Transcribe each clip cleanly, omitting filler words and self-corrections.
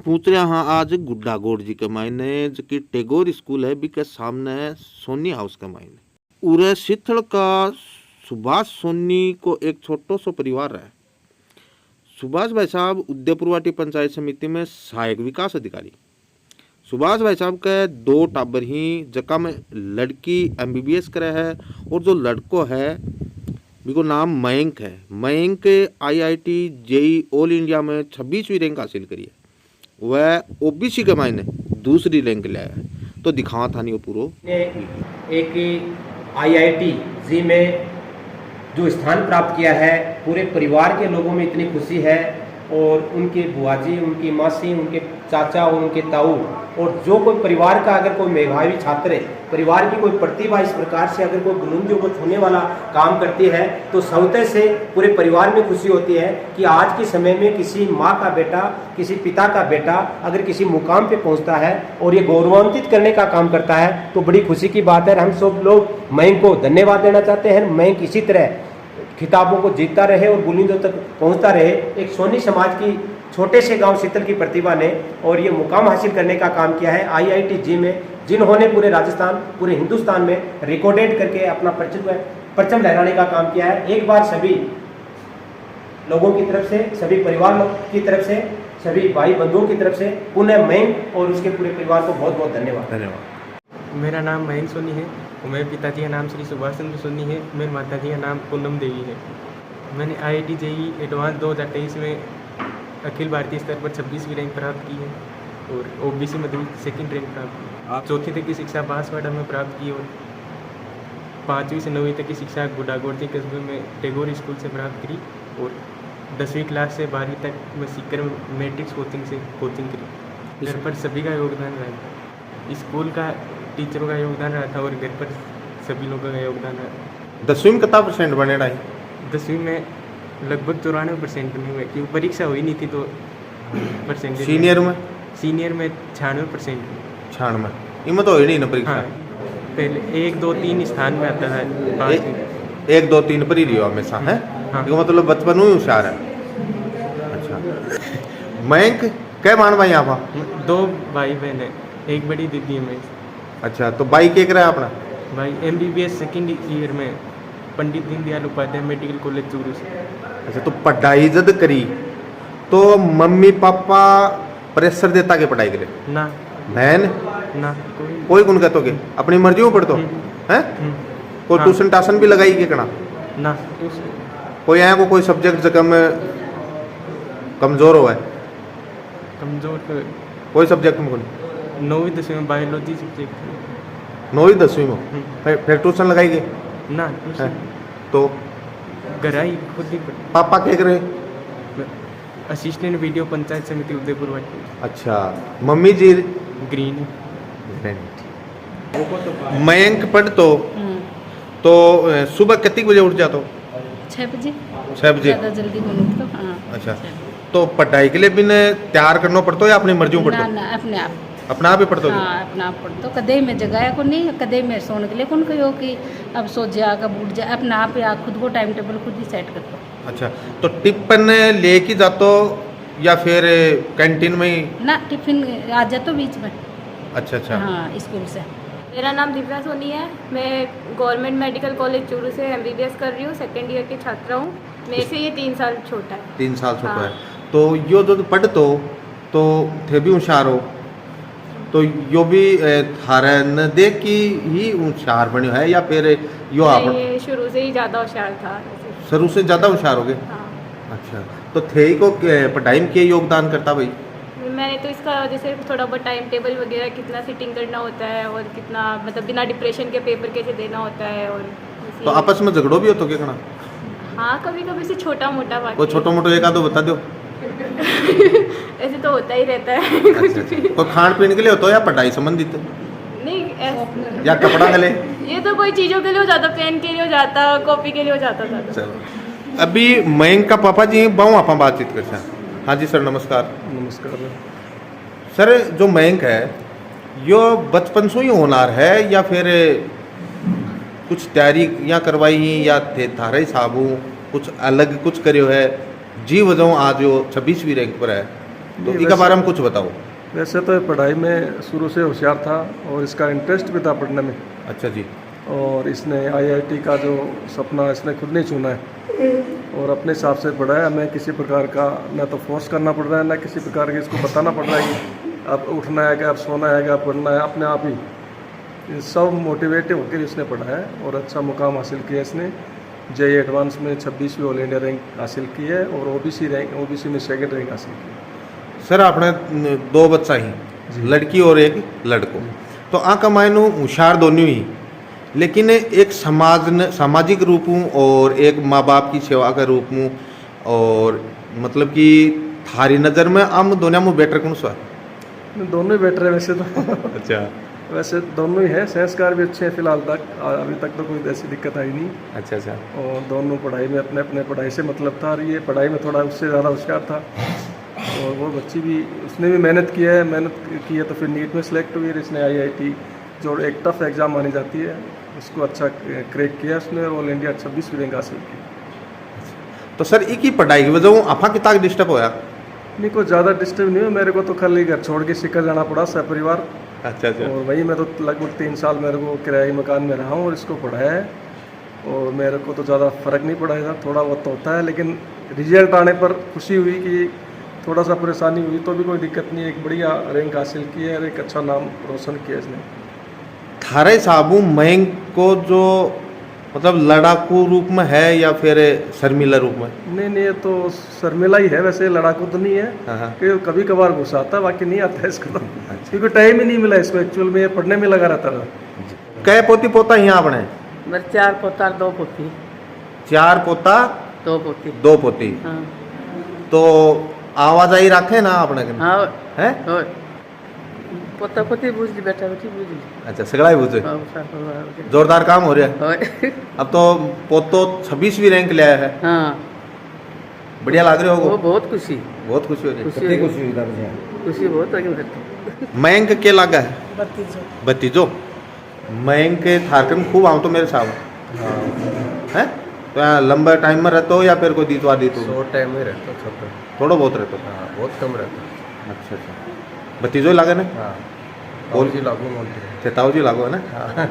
पूछ रहे हाँ आज गुड्डा गोड़ जी के मायने जो टैगोर स्कूल है बीके सामने सोनी हाउस के मायने उरे शीतल का सुभाष सोनी को एक छोटो सो परिवार है। सुभाष भाई साहब उदयपुरवाटी पंचायत समिति में सहायक विकास अधिकारी। सुभाष भाई साहब के दो टाबर ही जका में लड़की MBBS करे है और जो लड़को है बिको नाम मयंक है। Mayank IIT JEE all India में 26वीं रैंक हासिल करी है। वह OBC के मायने दूसरी रैंक लाया है। तो दिखावा था नहीं वो पूरा एक IIT JEE में जो स्थान प्राप्त किया है, पूरे परिवार के लोगों में इतनी खुशी है और उनके बुआ जी, उनकी मासी, उनके चाचा और उनके ताऊ और जो कोई परिवार का अगर कोई मेधावी छात्र है, परिवार की कोई प्रतिभा इस प्रकार से अगर कोई बुलंदियों को छूने वाला काम करती है तो स्वतः से पूरे परिवार में खुशी होती है कि आज के समय में किसी माँ का बेटा, किसी पिता का बेटा अगर किसी मुकाम पे पहुंचता है और ये गौरवान्वित करने का काम करता है तो बड़ी खुशी की बात है। हम सब लोग मयंक को धन्यवाद देना चाहते हैं। मयंक इसी तरह खिताबों को जीतता रहे और बुलंदियों तक पहुंचता रहे। एक सोनी समाज की छोटे से गांव शीतल की प्रतिभा ने और ये मुकाम हासिल करने का काम किया है IIT JEE में, जिन्होंने पूरे राजस्थान, पूरे हिंदुस्तान में रिकॉर्डेड करके अपना परचम लहराने का काम किया है। एक बार सभी लोगों की तरफ से, सभी परिवार की तरफ से, सभी भाई बंधुओं की तरफ से पुनः मयंक और उसके पूरे परिवार को बहुत बहुत धन्यवाद। मेरा नाम मयंक सोनी है और मेरे पिताजी का नाम श्री सुभाष चंद्र सोनी है। मेरी माताजी का नाम पूनम देवी है। मैंने IIT JEE एडवांस 2023 में अखिल भारतीय स्तर पर 26वीं रैंक प्राप्त की है और OBC में सेकंड रैंक प्राप्त की। आप चौथी तक की शिक्षा बांसवाड़ा में प्राप्त की और 5वीं से 9वीं तक की शिक्षा गुड्डागोड़जी कस्बे में टैगोर स्कूल से प्राप्त करी और 10वीं क्लास से 12वीं तक मैं सीकर मैट्रिक्स कोचिंग से कोचिंग करी। घर पर सभी का योगदान रहा, स्कूल का टीचरों का योगदान रहा था और घर पर सभी लोगों का योगदान रहा। 10वीं में कितना % बने रहा? 10वीं में लगभग 94% बने हुए क्योंकि परीक्षा हुई नहीं थी तो परसेंटेज। सीनियर में 96%। 96 इनमें तो ही नहीं ना परीक्षा। हाँ, पहले 1 2 3 स्थान में आता था। 1 2 3 पर ही रही हो हमेशा है। हाँ। मतलब बचपन में ही होशियार है। अच्छा मयंक क्या मान भाई यहाँ 2 भाई बहन है, एक बड़ी दीदी है मैं। अच्छा तो भाई क्या कर रहा है अपना? भाई MBBS सेकेंड ईयर में पंडित दीनदयाल उपाध्याय मेडिकल कॉलेज चूरू से। अच्छा तो पढ़ाई जद करी तो मम्मी पापा प्रेशर देता के पढ़ाई करे ना? बहन ना कोई कौन कहते हो अपनी मर्जी में पढ़तो है? कोई हाँ। ट्यूशन टाशन भी लगाई के कना ना? कोई आया को कोई सब्जेक्ट जगह में कमजोर हुआ है? कमजोर तो कोई सब्जेक्ट में कौन? 9वीं 10वीं में बायोलॉजी सब्जेक्ट। 9वीं 10वीं में फिर ट्यूशन लगाई गई ना? तो घर आई खुद ही पापा क्या करे? असिस्टेंट वीडियो पंचायत समिति उदयपुरवाटी। अच्छा मम्मी जी ग्रीन। मयंक पढ़तो तो सुबह कितने बजे उठ जाता? 6 बजे। 6 बजे ज़्यादा जल्दी नहीं उठता। हाँ। अच्छा तो पढ़ाई के लिए भी तैयार करना पड़ता या अपनी मर्जी में ना पढ़तो? ना अपने आप। अपना आप ही पढ़तो? हाँ अपना आप पढ़तो। कदे में जगाया को नहीं, कदे में सोने के लिए कौन कहो कि अब सो जा कब उठ जा। अपना आप ही खुद को टाइम टेबल खुद ही सेट करतो। अच्छा तो टिफिन लेके जातो या फिर कैंटीन में ही? ना टिफिन आ जातो बीच में। अच्छा अच्छा हाँ स्कूल से। मेरा नाम दिव्या सोनी है। मैं गवर्नमेंट मेडिकल कॉलेज चूरू से MBBS कर रही हूँ। सेकेंड ईयर की छात्रा हूँ। मेरे से ये 3 साल छोटा है। 3 साल छोटा हाँ। है तो यो जो पढ़तो तो थे भी होशियार हो तो यो भी थारे न देख की ही होशियार बने है या फिर यो आप ये शुरू से ही ज़्यादा होशियार था। शुरू से ज़्यादा होशियार हो गए? हाँ। अच्छा तो थे को पढ़ाई में क्या योगदान करता भाई? मैंने तो इसका जैसे थोड़ा बहुत टाइम टेबल वगैरह कितना सिटिंग करना होता है और कितना मतलब बिना डिप्रेशन के पेपर कैसे देना होता है और तो आपस में झगड़ो भी हो तो क्या करना? हाँ कभी कभी से छोटा मोटा बात। कोई छोटा मोटा एक आधो बता दो। ऐसे तो होता ही रहता है। अच्छा अच्छा कोई खान पीने के लिए होता हो या पढ़ाई संबंधित? नहीं या कपड़ा के लिए? ये तो कोई चीज़ों के लिए हो जाता, पेन के लिए हो जाता, कॉपी के लिए हो जाता था। चलो अभी मयंक का पापा जी बहु आप बातचीत कर। हाँ जी सर नमस्कार। नमस्कार सर जो मयंक है यो बचपन से ही होनार है या फिर कुछ तैयारी या करवाई ही या थे थारा हिसाब कुछ अलग कुछ करो है जी वजह आज वो 26वीं रैंक पर है? तो इसके बारे में कुछ बताओ। वैसे तो पढ़ाई में शुरू से होशियार था और इसका इंटरेस्ट भी था पढ़ने में, अच्छा जी। और इसने IIT का जो सपना इसने खुद नहीं चुना है और अपने हिसाब से पढ़ा है। हमें किसी प्रकार का ना तो फोर्स करना पड़ रहा है, ना किसी प्रकार के इसको बताना पड़ रहा है कि अब उठना है, कि अब सोना है, कि अब पढ़ना है। अपने आप ही ये सब मोटिवेटिव होकर इसने पढ़ा है और अच्छा मुकाम हासिल किया इसने। JEE एडवांस में 26वीं ऑल इंडिया रैंक हासिल की है और OBC में 2nd रैंक हासिल की है। सर आपने 2 बच्चा ही, लड़की और एक लड़को, तो आका मायनो होशियार दोनों ही, लेकिन एक सामाजिक रूप हूँ और एक माँ बाप की सेवा का रूप हूँ, और मतलब कि थारी नज़र में हम दोनों में बेटर कौन सा है? दोनों ही बेटर है वैसे तो। अच्छा, वैसे दोनों ही है, संस्कार भी अच्छे हैं फिलहाल तक, अभी तक तो कोई ऐसी दिक्कत आई नहीं। अच्छा अच्छा। और दोनों पढ़ाई में अपने अपने पढ़ाई से मतलब था, और ये पढ़ाई में थोड़ा उससे ज़्यादा होशियार था। और वो बच्ची भी, उसने भी मेहनत की है तो फिर नीट में सेलेक्ट हुई। इसने IIT जो एक टफ एग्ज़ाम मानी जाती है उसको अच्छा क्रैक किया उसने, ऑल इंडिया 26वीं रैंक हासिल की। तो सर एक ही पढ़ाई की वजह आपा कितना डिस्टर्ब होया? नहीं, कोई ज़्यादा डिस्टर्ब नहीं हुआ मेरे को, तो खाली घर छोड़ के सिकर जाना पड़ा सपरिवार। अच्छा अच्छा। और वही मैं तो लगभग 3 साल मेरे को किराए मकान में रहा हूँ और इसको पढ़ाया है, और मेरे को तो ज़्यादा फ़र्क नहीं पड़ा था, थोड़ा बहुत तो होता है, लेकिन रिजल्ट आने पर खुशी हुई कि थोड़ा सा परेशानी हुई तो भी कोई दिक्कत नहीं, एक बढ़िया रैंक हासिल की है और एक अच्छा नाम रोशन किया इसने। थारे साबू मयंक को जो मतलब लड़ाकू रूप में है या फिर शर्मिला रूप में? नहीं, ये तो शर्मिला ही है, वैसे लड़ाकू तो नहीं है। हाँ। कि कभी कभार गुस्सा आता है, बाकी नहीं आता है इसको तो। क्योंकि टाइम ही नहीं मिला इसको, एक्चुअल में ये पढ़ने में लगा रहता था। कै पोती पोता यहाँ आपने? मेरे 4 पोता 2 पोती। 4 पोता 2 पोती। 2 पोती। हाँ। तो आवाजाई रखे ना आपने? हाँ है पोता पोती बुझ ली, बेटा बेटी बुझ ली। अच्छा, सगड़ा ही बुझे। हाँ, सब हो गया। जोरदार काम हो रहा है। हाँ। अब तो पोतो 26वीं रैंक ले आया है। हाँ, बढ़िया लग रहे वो हो? बहुत खुशी बहुत खुशी हो रही है। खुशी बहुत लगी। मयंक के लगा है? भतीजो। मयंक थारकन खूब आओ तो मेरे साथ है, तो यहाँ लंबा टाइम में रहते हो या फिर कोई दीतवा दी? तो शॉर्ट टाइम में रहता छोटा, थोड़ा बहुत रहते हो? हाँ बहुत कम रहता। अच्छा अच्छा। भतीजो ही लगे ना? हाँ, और जी लागू बोलते हैं। चेताओ जी लागो है ना? हाँ,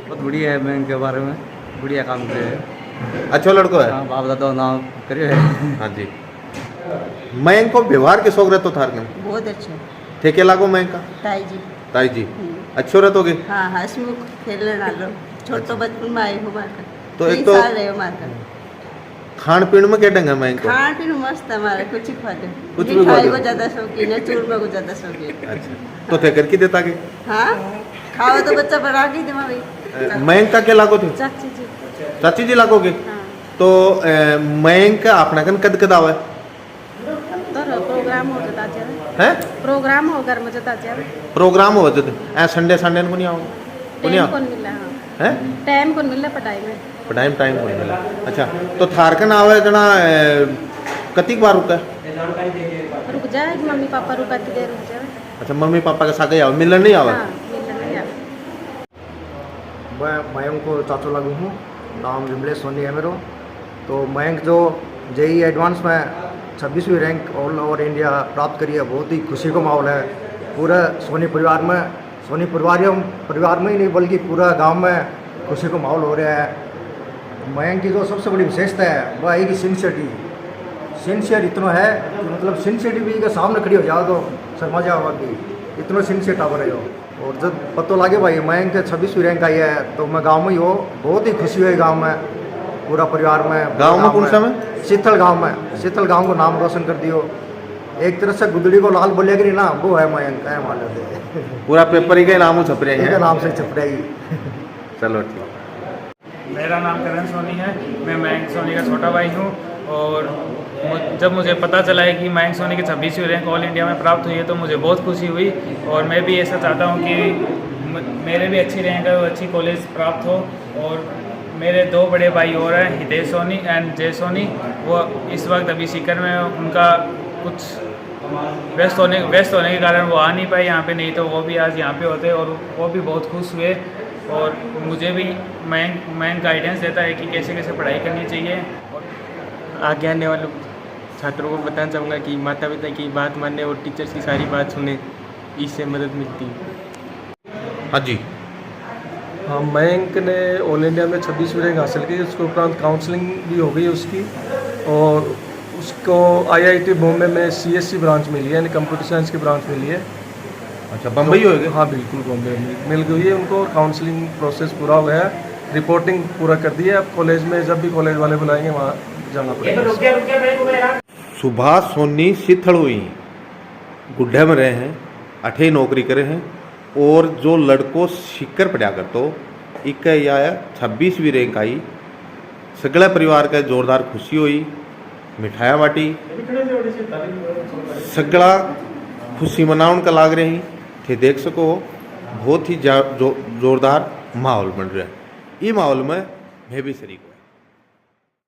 बहुत बढ़िया है बैंक के बारे में, बढ़िया काम करे है। अच्छा लड़को है? हाँ, बाप दादा नाम करे है। हाँ जी। मयंक को व्यवहार के शौक रहते हो थारकन? बहुत अच्छा। ठेके लागो मयंक का? ताई जी अच्छो रहतोगे? हाँ, हंसमुख खेलने डालो, छोटो बचपन में आई हो मारकर। तो एक तो खान पीन में क्या ढंग है मयंक को? खान पीन मस्त हमारा, कुछ ही खा दो। कुछ भी मिठाई खा को दो। ज्यादा शौकीन है, चूरमा को ज्यादा शौकीन है। अच्छा, तो थे करके देता के? हाँ, खाओ तो बच्चा बड़ा के दे भाई। मयंक का क्या लागो थे? चाची जी। चाची जी लागोगे? हाँ। तो मयंक अपना कन कद कद आवे? तो प्रोग्राम हो जाता है, हैं? प्रोग्राम हो घर में जाता है, प्रोग्राम हो जते ए संडे संडे को नहीं आओ? को नहीं टाइम आओ? कौन मिला? हाँ, हैं? टाइम कौन मिला पढ़ाई में? टाइम को नहीं मिला। अच्छा, तो थारकन आवे जना कतिक बार रुका? रुक जाए, मम्मी पापा रुका के दे रुक जाए। अच्छा, मम्मी पापा के साथ ही आवे, मिलन नहीं आवे? हाँ, मिलना नहीं आवे। मैं मयंक को चाचू लागू हूँ, नाम विमलेश सोनी है मेरा। तो मयंक जो JEE एडवांस में 26वीं रैंक ऑल ओवर इंडिया प्राप्त करी है, बहुत ही खुशी का माहौल है पूरा सोनी परिवार में। सोनी परिवार में ही नहीं बल्कि पूरा गांव में खुशी का माहौल हो रहा है। मयंक की जो सबसे बड़ी विशेषता है वह है कि सिंसियर इतना है कि मतलब सिंसियरिटी भी के सामने खड़ी हो जाओ तो शर्मा जाओ कि इतना सिंसियर टावर है हो। और जब पता लगे भाई मयंक 26वीं रैंक आई है तो मैं गांव में ही हो, बहुत ही खुशी हुई गांव में, पूरा परिवार में। गांव में कौन सा में? शीतल गांव को नाम रोशन कर दियो। एक तरह से गुदड़ी को लाल बोलेगी नहीं ना, वो है मयंक है मान लो। पूरा पेपर ही के नाम छप रहे हैं? नाम से छप रही। चलो ठीक। मेरा नाम करण सोनी है, मैं मयंक सोनी का छोटा भाई हूँ। और जब मुझे पता चला है कि मयंक सोनी की 26वीं रैंक ऑल इंडिया में प्राप्त हुई है तो मुझे बहुत खुशी हुई। और मैं भी ऐसा चाहता हूँ कि मेरे भी अच्छी रैंक है, अच्छी कॉलेज प्राप्त हो। और मेरे 2 बड़े भाई और हैं, हितेश सोनी एंड जय सोनी, वो इस वक्त अभी सीकर में, उनका कुछ व्यस्त होने के कारण वो आ नहीं पाए यहाँ पे, नहीं तो वो भी आज यहाँ पे होते और वो भी बहुत खुश हुए। और मुझे भी मयंक गाइडेंस देता है कि कैसे कैसे पढ़ाई करनी चाहिए। आगे आने वालों छात्रों को बताना चाहूँगा कि माता पिता की बात माने और टीचर्स की सारी बात सुने, इससे मदद मिलती है। हाँ जी। हाँ, मयंक ने ऑल इंडिया में 26वीं रैंक हासिल की। उसके उपरांत काउंसलिंग भी हो गई उसकी, और उसको IIT बॉम्बे में CSC ब्रांच मिली है, यानी कंप्यूटर साइंस की ब्रांच मिली है। अच्छा, बम्बई हो गए? हाँ बिल्कुल, बॉम्बे मिल गई है उनको। काउंसलिंग प्रोसेस पूरा हो गया है, रिपोर्टिंग पूरा कर दी है। अब कॉलेज में जब भी कॉलेज वाले बुलाएंगे वहाँ जाना पड़ेगा। सुभाष सोनी सिथड़ुई गुड्ढे में रहे हैं, 8 नौकरी करे हैं, और जो लड़को शिक्कर पड़ा कर तो एक आया 26वीं रैंक आई। सगले परिवार का जोरदार खुशी हुई, मिठाइयाँ बाटी, सगला खुशी मनाउन का लाग रही थे। देख सको बहुत ही जोरदार माहौल बन रहा है। ये माहौल में मैं भी शरीक हूँ।